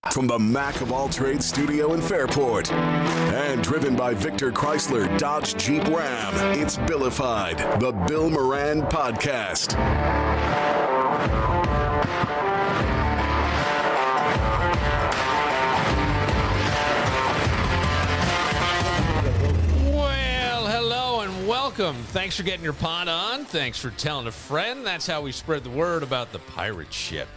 From the Mac of All Trades studio in Fairport and driven by Victor Chrysler Dodge Jeep Ram, it's Billified, the Bill Moran Podcast. Well, hello and welcome. Thanks for getting your pot on. Thanks for telling a friend. That's how we spread the word about the pirate ship.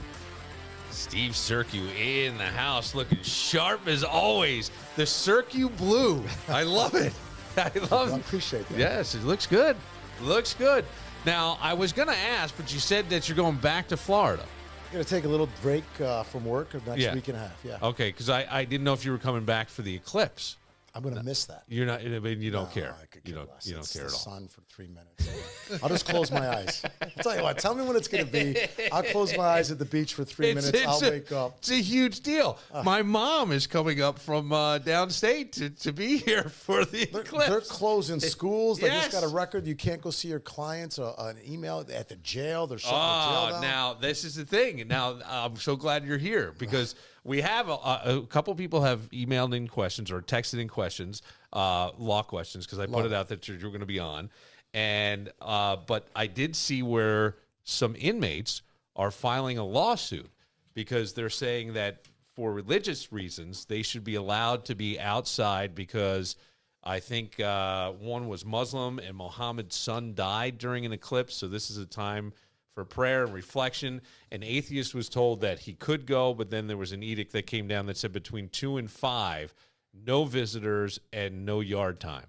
Steve Sercu in the house, looking sharp as always. The Sercu blue. I love it. I love it. I appreciate that. Yes, it looks good. Looks good. Now, I was going to ask, but you said that you're going back to Florida. I'm going to take a little break from work next week and a half, yeah. Okay, because I didn't know if you were coming back for the eclipse. I'm going to miss that. You're not. I mean, you don't care. I could You care don't. less. You don't It's care the at all. sun for 3 minutes. I'll just close my eyes. I'll tell you what. Tell me when it's going to be. I'll close my eyes at the beach for 3 minutes. I'll wake up. It's a huge deal. My mom is coming up from downstate to be here for the eclipse. They're closing schools. They Yes. just got a record. You can't go see your clients. An email at the jail. They're shutting the jail down. Now this is the thing. Now I'm so glad you're here because we have a couple people have emailed in questions or texted in questions, law questions, because I put it out that you're going to be on, and but I did see where some inmates are filing a lawsuit because they're saying that for religious reasons they should be allowed to be outside because I think one was Muslim and Muhammad's son died during an eclipse, so this is a time for prayer and reflection. An atheist was told that he could go, but then there was an edict that came down that said between 2 and 5, no visitors and no yard time.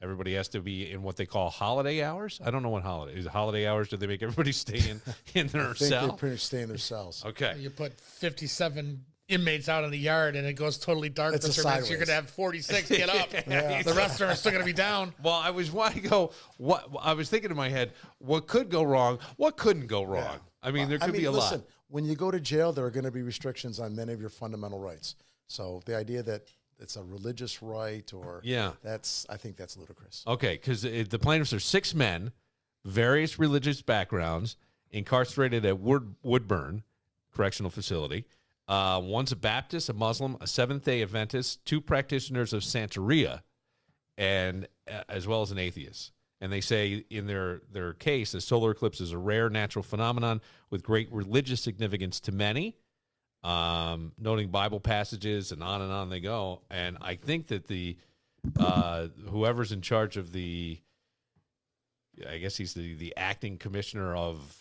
Everybody has to be in what they call holiday hours. I don't know what holiday is. Holiday hours? Do they make everybody stay in their I think cell? they pretty much stay in their cells. Okay. You put 57 inmates out in the yard and it goes totally dark It's for a 3 minutes. sideways. You're going to have 46 get up. Yeah. The rest are still going to be down. Well, I was wanting to go. What I was thinking in my head, what could go wrong? What couldn't go wrong? Yeah. I mean, there could be a listen, lot. when you go to jail, there are going to be restrictions on many of your fundamental rights. So the idea that it's a religious right or I think that's ludicrous. Okay, because the plaintiffs are 6 men, various religious backgrounds, incarcerated at Woodburn Correctional Facility. One's a Baptist, a Muslim, a Seventh-day Adventist, 2 practitioners of Santeria, and as well as an atheist. And they say in their case, the solar eclipse is a rare natural phenomenon with great religious significance to many, noting Bible passages and on they go. And I think that the whoever's in charge of I guess he's the acting commissioner of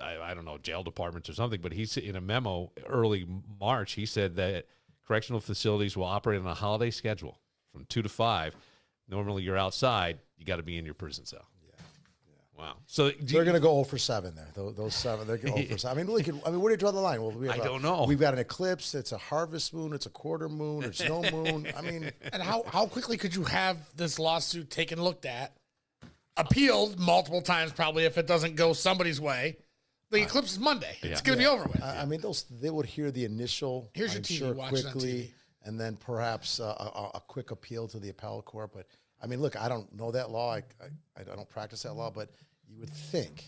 I don't know, jail departments or something, but he's in a memo early March. He said that correctional facilities will operate on a holiday schedule from 2 to 5. Normally you're outside, you got to be in your prison cell. Yeah. Wow. So They're going to go 0 for 7 there. Those 7, they're going 0 for 7. Where do you draw the line? Well, I don't know. We've got an eclipse. It's a harvest moon. It's a quarter moon. It's no moon. I mean, And how quickly could you have this lawsuit taken, looked at, appealed multiple times probably if it doesn't go somebody's way? The eclipse is Monday. It's going to be over with. I mean, they would hear the initial, Here's your I'm TV, sure, watch it on quickly, TV. and then perhaps a quick appeal to the appellate court. But, I mean, look, I don't know that law. I don't practice that law, but you would think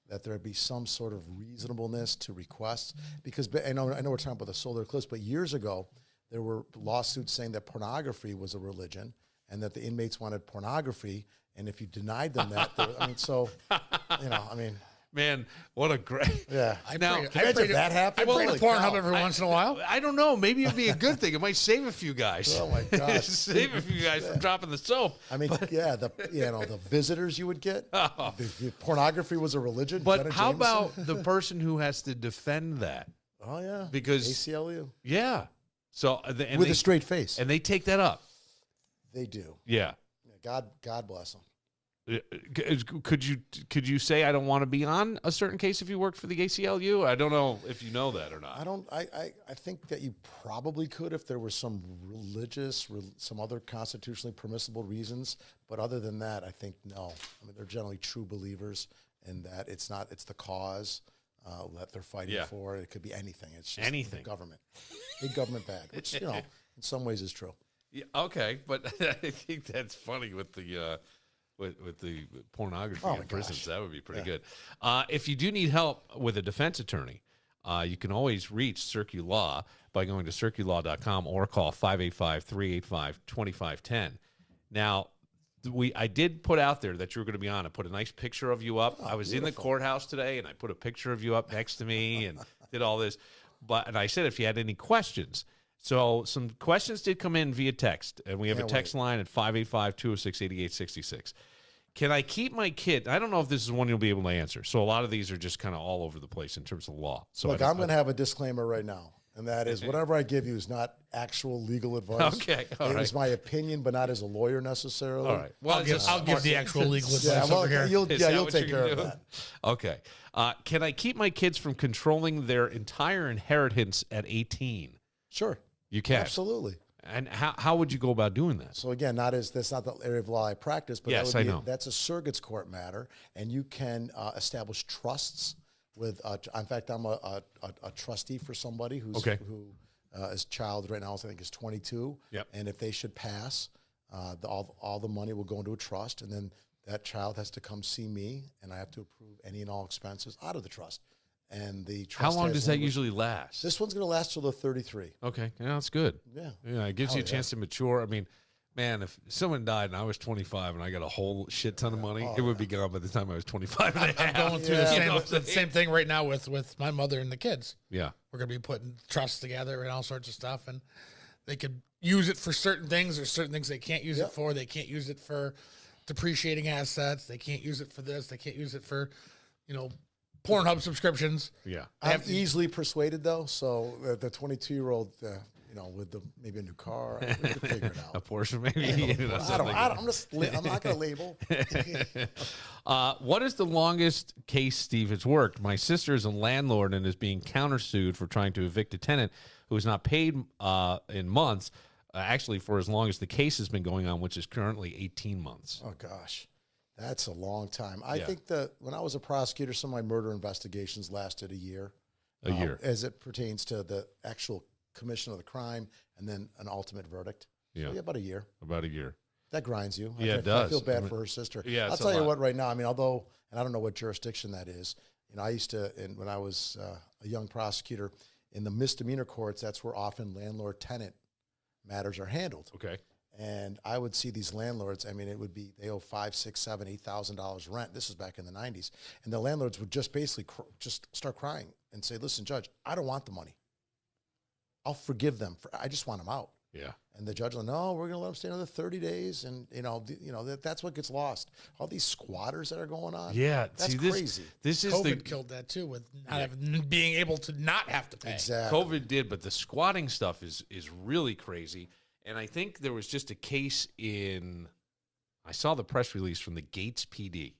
that there would be some sort of reasonableness to requests. Because I know we're talking about the solar eclipse, but years ago, there were lawsuits saying that pornography was a religion and that the inmates wanted pornography. And if you denied them that, man, what a great yeah. now. Imagine that happened. I pray to Holy Pornhub cow. every once in a while. I don't know. Maybe it'd be a good thing. It might save a few guys. Oh my gosh. Save a few guys from dropping the soap. I mean, the visitors you would get. The pornography was a religion. But Jenna how Jameson? about the person who has to defend that? Oh yeah, Because ACLU yeah, so with a straight face, and they take that up. they do. Yeah. God bless them. Could you say I don't want to be on a certain case if you worked for the ACLU? I don't know if you know that or not. I think that you probably could if there were some some other constitutionally permissible reasons. But other than that, I think no. I mean, they're generally true believers in that it's the cause that they're fighting for. It could be anything. It's just anything. Big government bad, which in some ways is true. Yeah, okay, but I think that's funny with the pornography in prisons. That would be pretty good. If you do need help with a defense attorney, You can always reach CircuLaw by going to circulaw.com or call 585-385-2510. Now, I did put out there that you were going to be on. I put a nice picture of you up. I was in the courthouse today, and I put a picture of you up next to me and did all this. And I said if you had any questions. So some questions did come in via text, and we have a text line at 585-206-8866. Can I keep my kid? I don't know if this is one you'll be able to answer. So a lot of these are just kind of all over the place in terms of law. So look, I'm going to have a disclaimer right now, and that is whatever I give you is not actual legal advice. Okay, it is my opinion, but not as a lawyer necessarily. All right. Well, I'll give the actual legal advice over here. You'll take care of that. Okay. Can I keep my kids from controlling their entire inheritance at 18? Sure. You can. Absolutely. And how would you go about doing that? So again, that's not the area of law I practice, but yes, I know. That's a surrogate's court matter, and you can establish trusts with. In fact, I'm a trustee for somebody who is child right now. I think is 22. Yep. And if they should pass, all the money will go into a trust, and then that child has to come see me, and I have to approve any and all expenses out of the trust. And the trust. How long does that usually last? This one's going to last till they're 33. Okay, yeah, that's good. Yeah, it gives you a chance to mature. I mean, man, if someone died and I was 25 and I got a whole shit ton of money, it would be gone by the time I was 25 and a half. I'm going through the same thing right now with my mother and the kids. Yeah, we're going to be putting trusts together and all sorts of stuff, and they could use it for certain things. There's certain things they can't use it for. They can't use it for depreciating assets. They can't use it for this. They can't use it for, Pornhub subscriptions. Yeah. I'm easily persuaded, though. So the 22-year-old, with maybe a new car, we can figure it out. A Porsche, maybe. I'm not going to label. What is the longest case Steve has worked? My sister is a landlord and is being countersued for trying to evict a tenant who has not paid in months, actually for as long as the case has been going on, which is currently 18 months. Oh, gosh. That's a long time. I think that when I was a prosecutor, some of my murder investigations lasted a year. As it pertains to the actual commission of the crime and then an ultimate verdict. Yeah. So, about a year. About a year. That grinds you. It does. I feel bad for her sister. Yeah, I'll tell you what right now, and I don't know what jurisdiction that is. I used to, when I was a young prosecutor, in the misdemeanor courts, that's where often landlord-tenant matters are handled. Okay. And I would see these landlords. I mean, it would be they owe $5,000, $6,000, $7,000, $8,000 rent. This is back in the '90s, and the landlords would just basically just start crying and say, "Listen, judge, I don't want the money. I'll forgive them. I just want them out." Yeah. And the judge will, no, we're going to let them stay another 30 days, and that's what gets lost. All these squatters that are going on. Yeah, that's crazy. This is COVID killed that too, with being able to not have to pay. Exactly. COVID did, but the squatting stuff is really crazy. And I think there was just a case I saw the press release from the Gates PD,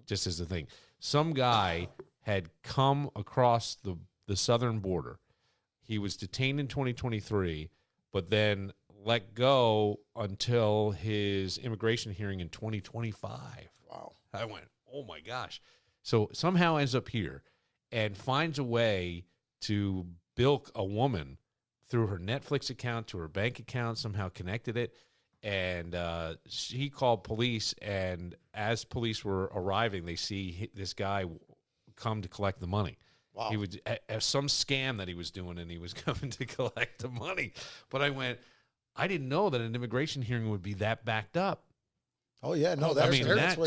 just as a thing. Some guy had come across the southern border. He was detained in 2023, but then let go until his immigration hearing in 2025. Wow. I went, oh my gosh. So somehow ends up here and finds a way to bilk a woman through her Netflix account to her bank account, somehow connected it. And she called police, and as police were arriving, they see this guy come to collect the money. Wow. He would some scam that he was doing, and he was coming to collect the money. But I went, I didn't know that an immigration hearing would be that backed up. Oh, yeah. No, that's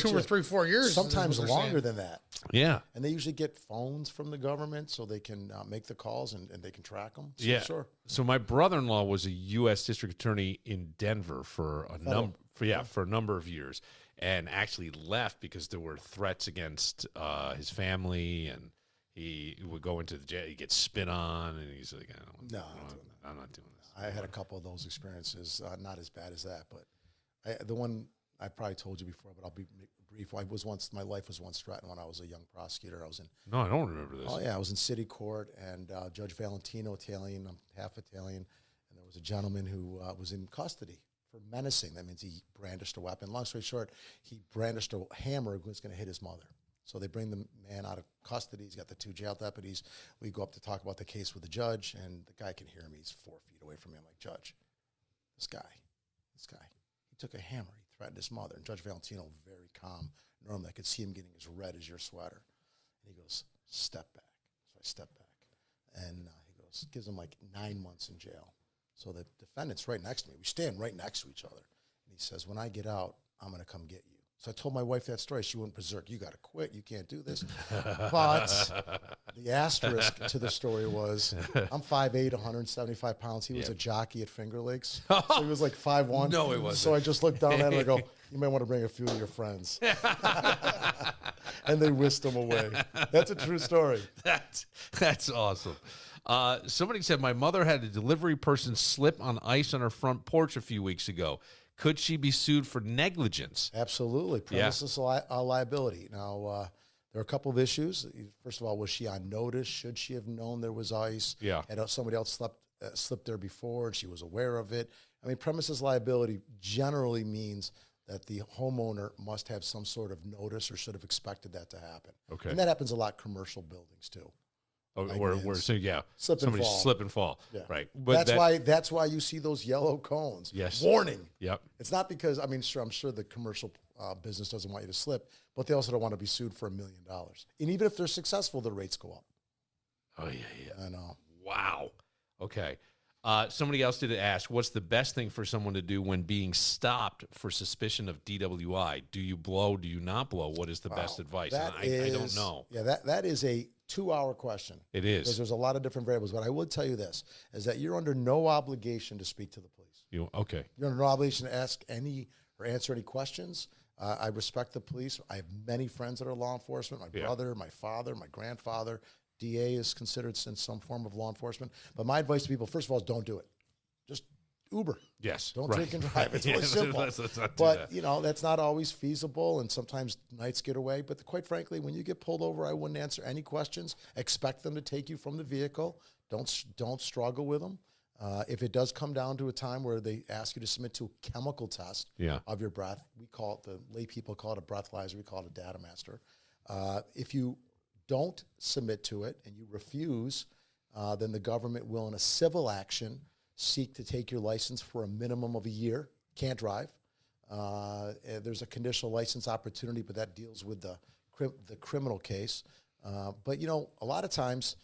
2 or 3, 4 years. Sometimes longer than that. Yeah. And they usually get phones from the government so they can make the calls and they can track them. So, yeah. Sure. So my brother-in-law was a U.S. district attorney in Denver for a number of years, and actually left because there were threats against his family, and he would go into the jail. He gets spit on, and he's like, I'm not doing this. I had a couple of those experiences, not as bad as that, but the one I probably told you before, but I'll be brief. My life was once threatened when I was a young prosecutor. No, I don't remember this. Oh yeah, I was in city court, and Judge Valentino, Italian, I'm half Italian, and there was a gentleman who was in custody for menacing. That means he brandished a weapon. Long story short, he brandished a hammer and was going to hit his mother. So they bring the man out of custody. He's got the 2 jail deputies. We go up to talk about the case with the judge, and the guy can hear me. He's 4 feet away from me. I'm like, Judge, this guy, he took a hammer. He threatened his mother. And Judge Valentino, very calm. Normally, I could see him getting as red as your sweater. And he goes, step back. So I step back. And he goes, gives him like 9 months in jail. So the defendant's right next to me. We stand right next to each other. And he says, when I get out, I'm going to come get you. So I told my wife that story. She went berserk. You got to quit. You can't do this. But the asterisk to the story was I'm 5'8", 175 pounds. He was a jockey at Finger Lakes. So he was like 5'1". No, he wasn't. So I just looked down at him and I go, you may want to bring a few of your friends. And they whisked him away. That's a true story. That's awesome. Somebody said, my mother had a delivery person slip on ice on her front porch a few weeks ago. Could she be sued for negligence? Absolutely. Premises liability. Now, there are a couple of issues. First of all, was she on notice? Should she have known there was ice? Yeah. Had somebody else slipped there before and she was aware of it? I mean, premises liability generally means that the homeowner must have some sort of notice or should have expected that to happen. Okay. And that happens a lot commercial buildings too. Oh, Like where somebody slip and fall. Yeah. Right. But that's why you see those yellow cones. Yes. Warning. Yep. It's not because, I mean, sure, I'm sure the commercial business doesn't want you to slip, but they also don't want to be sued for $1 million. And even if they're successful, the rates go up. Oh, yeah. I know. Wow. Okay. Somebody else did ask, what's the best thing for someone to do when being stopped for suspicion of DWI? Do you blow? Do you not blow? What is the best advice? And I don't know. Yeah, that is a 2-hour question. It is. Because there's a lot of different variables. But I will tell you this, is that you're under no obligation to speak to the police. Okay. You're under no obligation to ask any or answer any questions. I respect the police. I have many friends that are law enforcement. My brother, my father, my grandfather. DA is considered in some form of law enforcement. But my advice to people, first of all, is don't do it. Just Uber. Yes. Don't drink and drive. It's really simple. Let's not do that. You know, that's not always feasible, and sometimes nights get away. But quite frankly, when you get pulled over, I wouldn't answer any questions. Expect them to take you from the vehicle. Don't struggle with them. If it does come down to a time where they ask you to submit to a chemical test of your breath, we call it, the lay people call it a breathalyzer, we call it a data master. If you don't submit to it and you refuse, then the government will, in a civil action, seek to take your license for a minimum of a year. Can't drive. There's a conditional license opportunity, but that deals with the criminal case. But, you know, a lot of times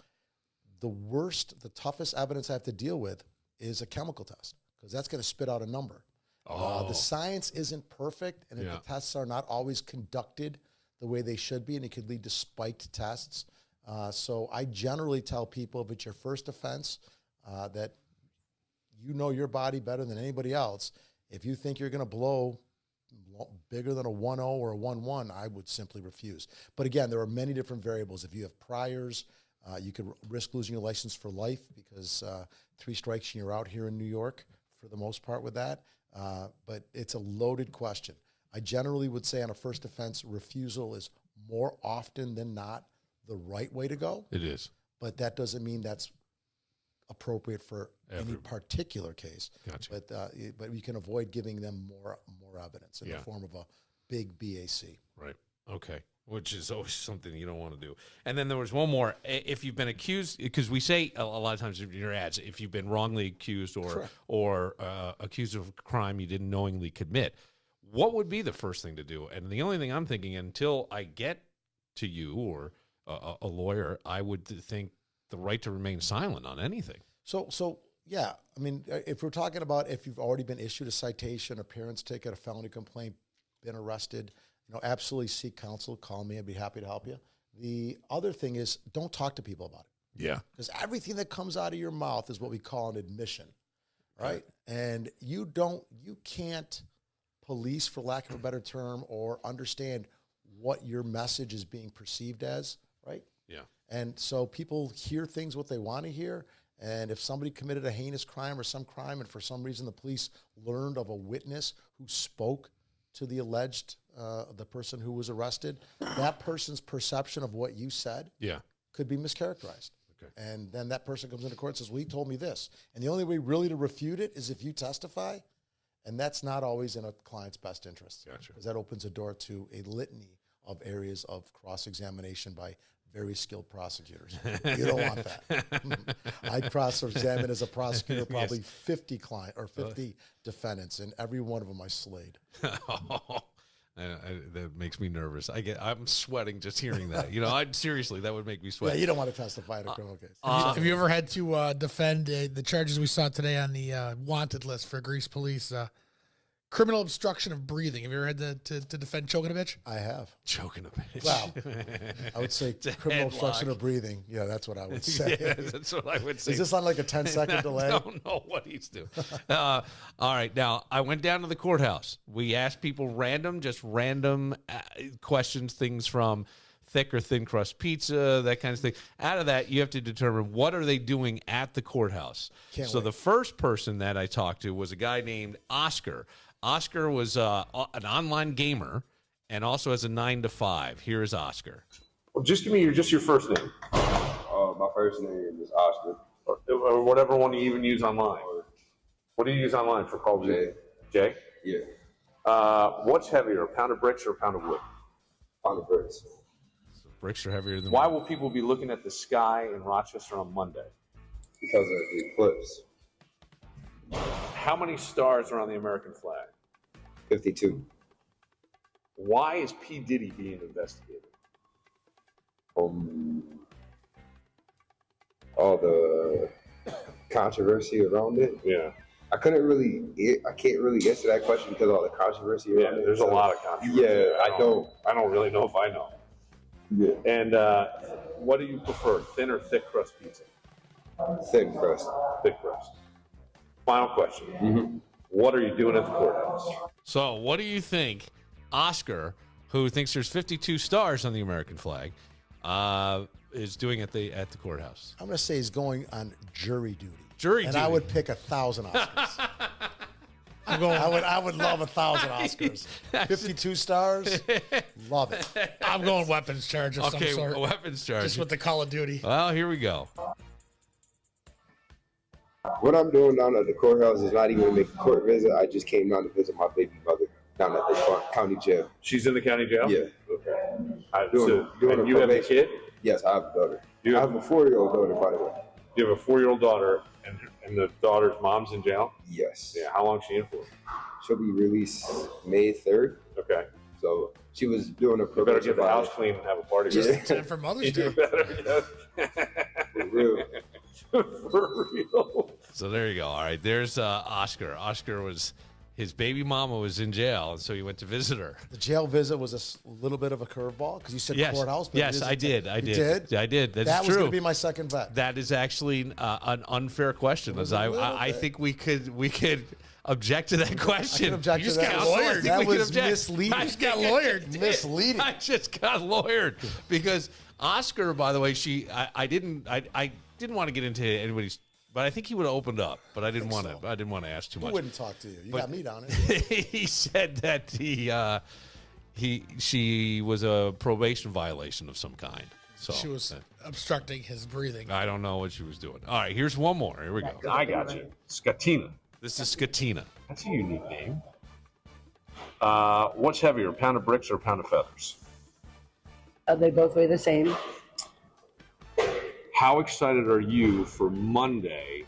the toughest evidence I have to deal with is a chemical test, because that's going to spit out a number. The science isn't perfect, and if the tests are not always conducted the way they should be, and it could lead to spiked tests. So I generally tell people, if it's your first offense, that you know your body better than anybody else. If you think you're going to blow bigger than a 1.0 or a 1.1, I would simply refuse. But again, there are many different variables. If you have priors, you could risk losing your license for life, because 3 strikes and you're out here in New York for the most part with that. But it's a loaded question. I generally would say on a first offense, refusal is more often than not the right way to go. It is. But that doesn't mean that's appropriate for any particular case. Gotcha. But we can avoid giving them more evidence in the form of a big BAC. Right. Okay. Which is always something you don't want to do. And then there was one more. If you've been accused, because we say a lot of times in your ads, if you've been wrongly accused or accused of a crime you didn't knowingly commit, what would be the first thing to do? And the only thing I'm thinking, until I get to you or a lawyer, I would think the right to remain silent on anything. So yeah, I mean, if we're talking about if you've already been issued a citation, appearance ticket, a felony complaint, been arrested, absolutely seek counsel. Call me. I'd be happy to help you. The other thing is, don't talk to people about it. Yeah. Because everything that comes out of your mouth is what we call an admission, right? And you can't police, for lack of a better term, or understand what your message is being perceived as, right? Yeah. And so people hear things what they want to hear. And if somebody committed a heinous crime or some crime, and for some reason the police learned of a witness who spoke to the alleged, the person who was arrested, that person's perception of what you said could be mischaracterized. Okay. And then that person comes into court and says, well, he told me this. And the only way really to refute it is if you testify. And that's not always in a client's best interest. Gotcha. Because that opens a door to a litany of areas of cross-examination by very skilled prosecutors. You don't want that. I cross-examine as a prosecutor probably 50 defendants, and every one of them I slayed. That makes me nervous. I'm sweating just hearing that. Seriously, that would make me sweat. Yeah, you don't want to testify in a criminal case. Have you ever had to defend the charges we saw today on the wanted list for Greece police? Criminal obstruction of breathing. Have you ever had to defend choking a bitch? I have. Choking a bitch. Well, I would say criminal obstruction of breathing. Yeah, that's what I would say. Yeah, that's what I would say. Is this on like a 10-second delay? I don't know what he's doing. All right. Now, I went down to the courthouse. We asked people random questions, things from thick or thin crust pizza, that kind of thing. Out of that, you have to determine what are they doing at the courthouse. Can't so wait. The first person that I talked to was a guy named Oscar. Oscar was an online gamer and also has a 9 to 5. Here is Oscar. Well, just give me your first name. My first name is Oscar. Or whatever one you even use online. What do you use online for Call of Duty? Jay? Yeah. What's heavier, a pound of bricks or a pound of wood? Pound of bricks. Bricks are heavier than Why will people be looking at the sky in Rochester on Monday? Because of the eclipse. How many stars are on the American flag? 52. Why is P. Diddy being investigated? All the controversy around it. Yeah. I can't really answer that question because of all the controversy around it. There's a lot of controversy. Yeah, I don't really know if I know. Yeah. And what do you prefer, thin or thick crust pizza? Thin crust. Thick crust. Final question. Mm-hmm. What are you doing at the courthouse? So, what do you think Oscar, who thinks there's 52 stars on the American flag, is doing at the courthouse? I'm going to say he's going on jury duty. Jury and duty. I would pick 1,000 Oscars. I would love 1,000 Oscars. 52 stars, love it. I'm going weapons charge of some sort. Weapons charge. Just with the Call of Duty. Well, here we go. What I'm doing down at the courthouse is not even to make a court visit. I just came down to visit my baby mother down at the county jail. She's in the county jail? Yeah. Okay. Doing and you have a kid? Yes, I have a daughter. You I have- have a 4-year-old daughter, by the way. You have a 4-year-old daughter, and the daughter's mom's in jail? Yes. Yeah. How long is she in for? She'll be released May 3rd. Okay. So she was doing a You better get probation the house violation. clean and have a party. Just with in her. time for Mother's You Day. better. For real. For real. So there you go. All right, there's Oscar. Oscar was his baby mama was in jail, and so he went to visit her. The jail visit was a little bit of a curveball because you said courthouse. But Yes, I did. I You did. did? I did. That's that true. was going to be my second bet. That is actually an unfair question. was As a little I bit. think we could object to that question. I can object You to just that. got lawyered. I think That we could was object. misleading. I just got lawyered. Misleading. I just got lawyered because Oscar, by the way, I didn't want to get into anybody's, but I think he would have opened up, but I didn't want to. so. I didn't want to ask too Who much. wouldn't talk to you? You But- got me down it. He said that she was a probation violation of some kind. So She was obstructing his breathing. I don't know what she was doing. All right, here's one more. Here we go. I got you. Scatina. This is Skatina. That's a unique name. What's heavier, a pound of bricks or a pound of feathers? They both weigh the same. How excited are you for Monday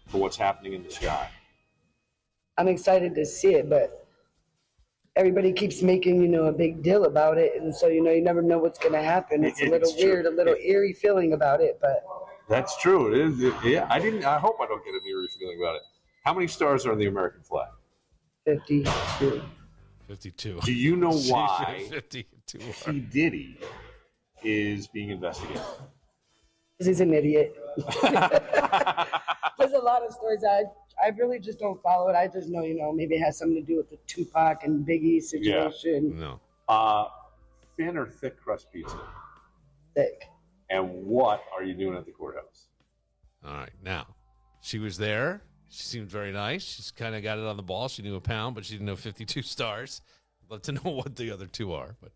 for what's happening in the sky? I'm excited to see it, but everybody keeps making, a big deal about it. And so, you never know what's going to happen. It's a little It's true. weird, a little eerie feeling about it, but That's true. It is. Yeah, I hope I don't get an eerie feeling about it. How many stars are on the American flag? 52. 52. Do you know why 52. P. Diddy is being investigated? Because he's an idiot. There's a lot of stories I really just don't follow it. I just know, maybe it has something to do with the Tupac and Biggie situation. No. Thin or thick crust pizza? Thick. And what are you doing at the courthouse? All right. Now, she was there. She seemed very nice. She's kind of got it on the ball. She knew a pound, but she didn't know 52 stars. I'd love to know what the other two are. But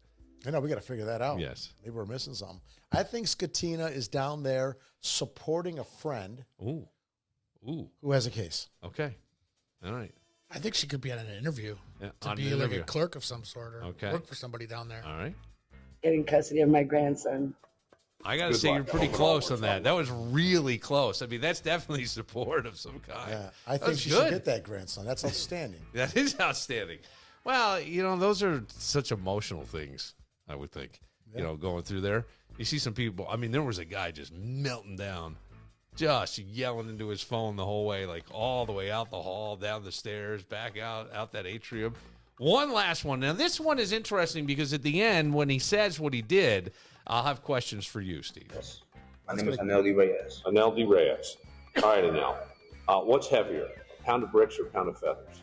I know we got to figure that out. Yes. Maybe we're missing something. I think Skatina is down there supporting a friend ooh. who has a case. Okay. All right. I think she could be on an interview Yeah, to on be an like interview. a clerk of some sort or Okay. work for somebody down there. All right. Getting custody of my grandson. I got to Good say, luck. you're pretty I hope it all close on works that. out. That was really close. I mean, that's definitely support of some kind. Yeah, I That think was she good. should get that grandson. That's outstanding. That is outstanding. Well, those are such emotional things, I would think, going through there. You see some people, I mean, there was a guy just melting down, just yelling into his phone the whole way, like all the way out the hall, down the stairs, back out that atrium. One last one. Now, this one is interesting because at the end, when he says what he did, I'll have questions for you, Steve. Yes. My name is Anel D. Reyes. Anel D. Reyes. All right, Anel. What's heavier, a pound of bricks or a pound of feathers?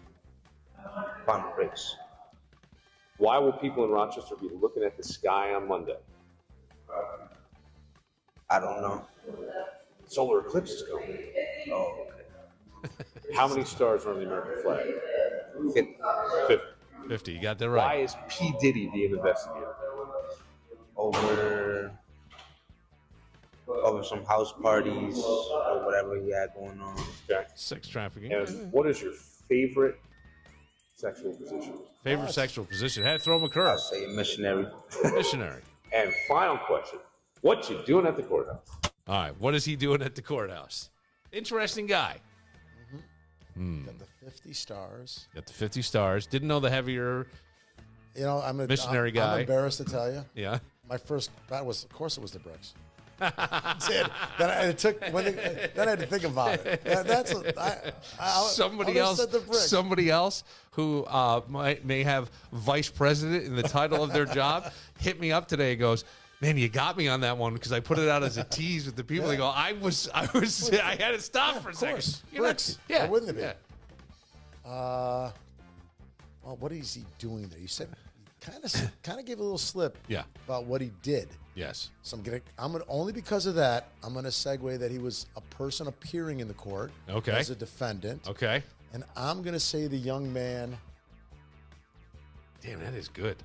Pound of bricks. Why will people in Rochester be looking at the sky on Monday? I don't know. Solar eclipse is coming. Oh, okay. How many stars are on the American flag? 50. 50. 50, you got that Why right. is P. Diddy being investigated? Over some house parties or whatever he had going on. Okay. Sex trafficking. And what is your favorite sexual position? Favorite sexual position? Had to throw him a curve. I'll say missionary. Missionary. And final question. What you doing at the courthouse? All right, what is he doing at the courthouse? Interesting guy. Got the 50 stars. Got the 50 stars. Didn't know the heavier. I'm a Missionary guy. I'm embarrassed to tell you. Yeah. My first bet was, of course, it was the bricks. Did. Then I had to think about it. Somebody else who may have vice president in the title of their job hit me up today and goes, man, you got me on that one because I put it out as a tease with the people. They go, I had to stop for a second. Bricks. Yeah. Why wouldn't it be? Yeah. Well, what is he doing there? You said kind of gave a little slip. Yeah. About what he did. Yes. So I'm gonna only because of that. I'm gonna segue that he was a person appearing in the court. Okay. As a defendant. Okay. And I'm gonna say the young man. Damn, that is good.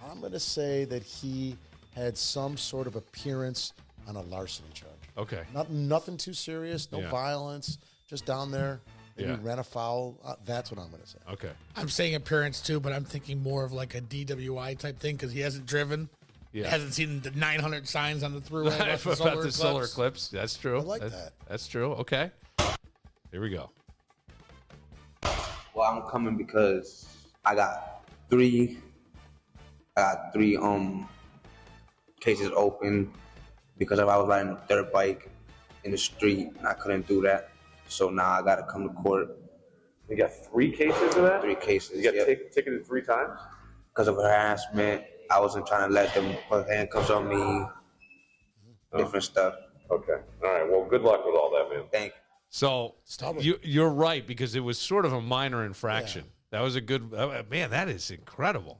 I'm gonna say that he had some sort of appearance on a larceny charge. Okay. Nothing too serious. No Yeah. violence. Just down there. Maybe Yeah. ran afoul. That's what I'm gonna say. Okay. I'm saying appearance too, but I'm thinking more of like a DWI type thing because he hasn't driven. Yeah. Hasn't seen the 900 signs on the thruway about the About solar the solar eclipse. eclipse. That's true. I like that. That's true. Okay. Here we go. Well, I'm coming because I got three cases open because I was riding a dirt bike in the street and I couldn't do that. So now I got to come to court. You got 3 cases of that? 3 cases. You got yep. ticketed 3 times? Because of harassment. I wasn't trying to let them put handcuffs on me. Different stuff. Okay. All right. Well, good luck with all that, man. Thank you. So Stubborn. you're right because it was sort of a minor infraction. That was a good man. That is incredible.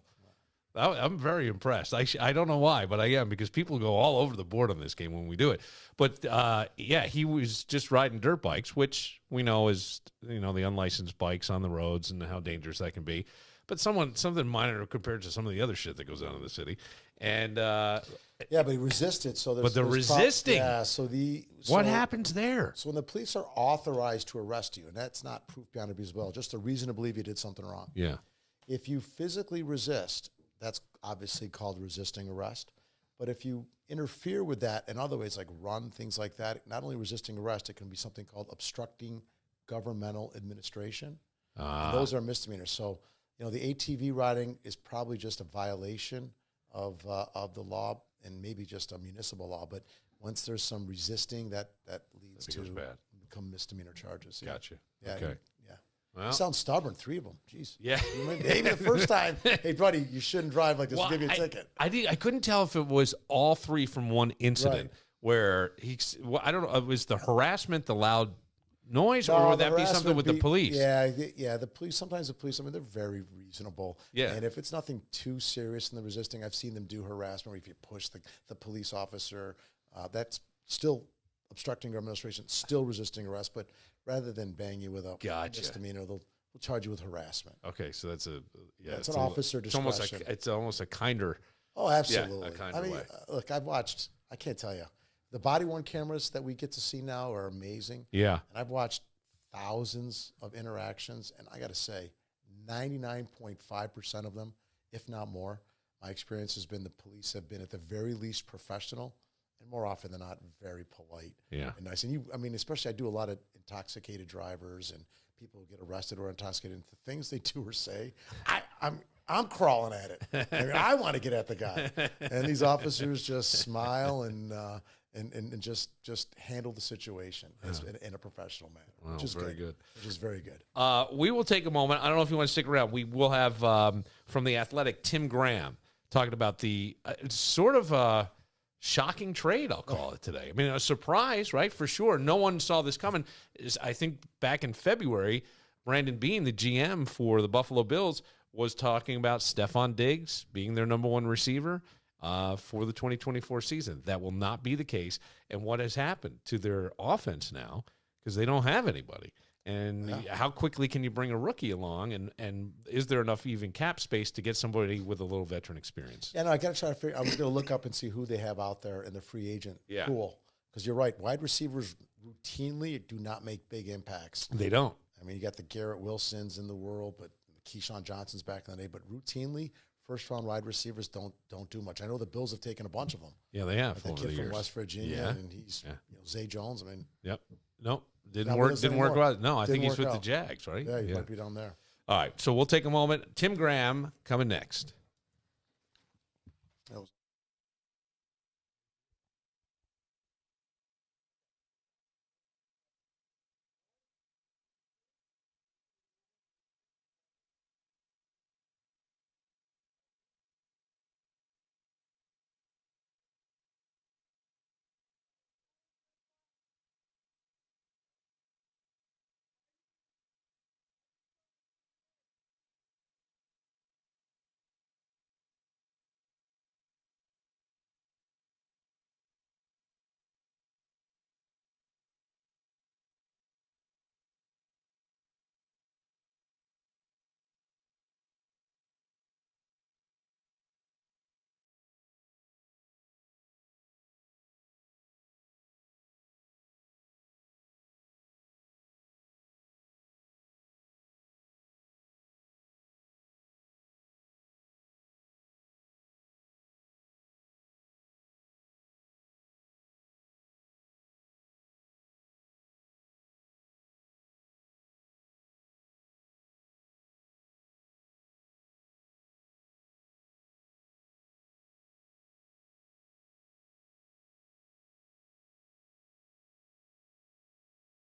I'm very impressed. I don't know why, but I am because people go all over the board on this game when we do it. But yeah, he was just riding dirt bikes, which we know is the unlicensed bikes on the roads and how dangerous that can be. But something minor compared to some of the other shit that goes on in the city. And Yeah, but he resisted. So there's. But the there's resisting. Yeah. what happens there? So when the police are authorized to arrest you, and that's not proof beyond a reasonable doubt, just a reason to believe you did something wrong. Yeah. If you physically resist, that's obviously called resisting arrest. But if you interfere with that in other ways, like run, things like that, not only resisting arrest, it can be something called obstructing governmental administration. And those are misdemeanors. So, the ATV riding is probably just a violation of the law and maybe just a municipal law. But once there's some resisting, that leads to become misdemeanor charges. Yeah. Gotcha. Yeah. Okay. Yeah. Well, You sound stubborn. 3 of them. Jeez. yeah. Maybe the first time, hey, buddy, you shouldn't drive like this. Well, We'll give you a ticket. I couldn't tell if it was all 3 from one incident Right. where I don't know. Was the harassment the loud noise, or No, would the that be harassment something with the police? Yeah, the police. Sometimes the police. I mean, they're very reasonable. Yeah. And if it's nothing too serious in the resisting, I've seen them do harassment where if you push the police officer, that's still obstructing government administration, still resisting arrest. But rather than bang you with a misdemeanor, they'll charge you with harassment. Okay, so that's it's an officer discretion. It's almost a kinder. Oh, absolutely. a kind I of mean, way. look, I've watched. I can't tell you. The body-worn cameras that we get to see now are amazing. Yeah. And I've watched thousands of interactions, and I got to say, 99.5% of them, if not more, my experience has been the police have been at the very least professional, and more often than not, very polite Yeah. and nice. And especially I do a lot of intoxicated drivers and people get arrested or intoxicated, the things they do or say, I'm crawling at it. I mean, I want to get at the guy, and these officers just smile and just handle the situation in a professional manner, Wow, which is very good. Which is very good. We will take a moment. I don't know if you want to stick around. We will have from The Athletic, Tim Graham, talking about the sort of shocking trade, I'll call it today. I mean, a surprise, right? For sure. No one saw this coming. I think back in February, Brandon Beane, the GM for the Buffalo Bills, was talking about Stephon Diggs being their number one receiver for the 2024 season. That will not be the case. And what has happened to their offense now, because they don't have anybody. And how quickly can you bring a rookie along? And is there enough even cap space to get somebody with a little veteran experience? Yeah, no, I got to try to figure. I was going to look up and see who they have out there in the free agent pool. Because you're right, wide receivers routinely do not make big impacts. They don't. I mean, you got the Garrett Wilsons in the world, but Keyshawn Johnson's back in the day. But routinely, first-round wide receivers don't do much. I know the Bills have taken a bunch of them. Yeah, they have. That kid from West Virginia, and he's Zay Jones. I mean, Nope. Didn't work well. No, I think he's with the Jags, right? Yeah, he might be down there. All right, so we'll take a moment. Tim Graham coming next.